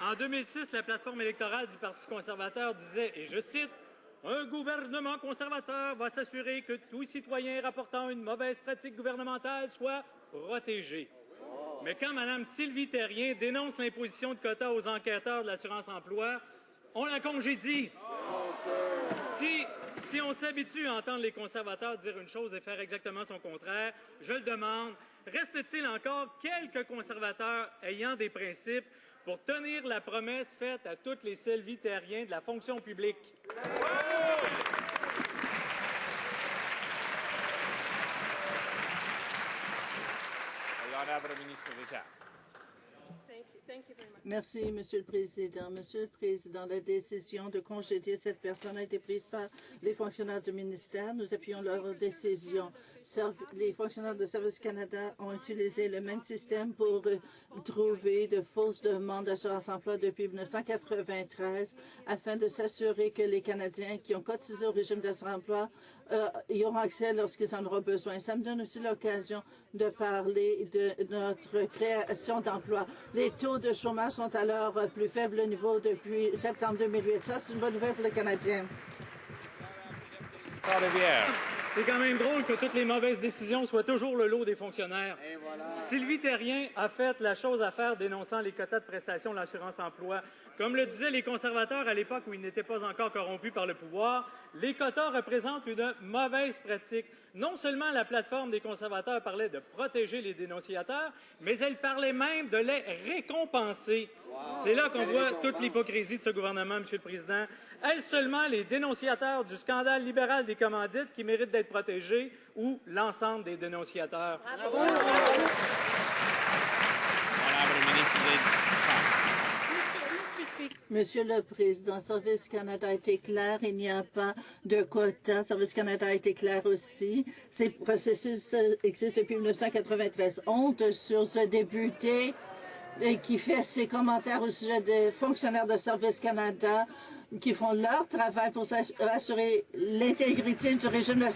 En 2006, la plateforme électorale du Parti conservateur disait, et je cite, « Un gouvernement conservateur va s'assurer que tout citoyen rapportant une mauvaise pratique gouvernementale soit protégé. » Mais quand Mme Sylvie Thérien dénonce l'imposition de quotas aux enquêteurs de l'assurance-emploi, on la congédie. Si on s'habitue à entendre les conservateurs dire une chose et faire exactement son contraire, je le demande, reste-t-il encore quelques conservateurs ayant des principes pour tenir la promesse faite à toutes les Sylvie Thérien de la fonction publique? Merci, Monsieur le Président. Monsieur le Président, la décision de congédier cette personne a été prise par les fonctionnaires du ministère. Nous appuyons leur décision. Les fonctionnaires de Service Canada ont utilisé le même système pour trouver de fausses demandes d'assurance-emploi depuis 1993 afin de s'assurer que les Canadiens qui ont cotisé au régime d'assurance-emploi y auront accès lorsqu'ils en auront besoin. Ça me donne aussi l'occasion de parler de notre création d'emplois. Les taux de chômage sont à leur plus faible niveau depuis septembre 2008. Ça, c'est une bonne nouvelle pour les Canadiens. C'est quand même drôle que toutes les mauvaises décisions soient toujours le lot des fonctionnaires. Voilà. Sylvie Thérien a fait la chose à faire dénonçant les quotas de prestations de l'assurance-emploi. Comme le disaient les conservateurs à l'époque où ils n'étaient pas encore corrompus par le pouvoir, les quotas représentent une mauvaise pratique. Non seulement la plateforme des conservateurs parlait de protéger les dénonciateurs, mais elle parlait même de les récompenser. Wow. C'est là qu'on voit toute l'hypocrisie de ce gouvernement, Monsieur le Président. Est-ce seulement les dénonciateurs du scandale libéral des commandites qui méritent d'être protégés ou l'ensemble des dénonciateurs? Bravo. Monsieur le Président, Service Canada a été clair, il n'y a pas de quota. Service Canada a été clair aussi. Ces processus existent depuis 1993. Honte sur ce député qui fait ses commentaires au sujet des fonctionnaires de Service Canada qui font leur travail pour assurer l'intégrité du régime de la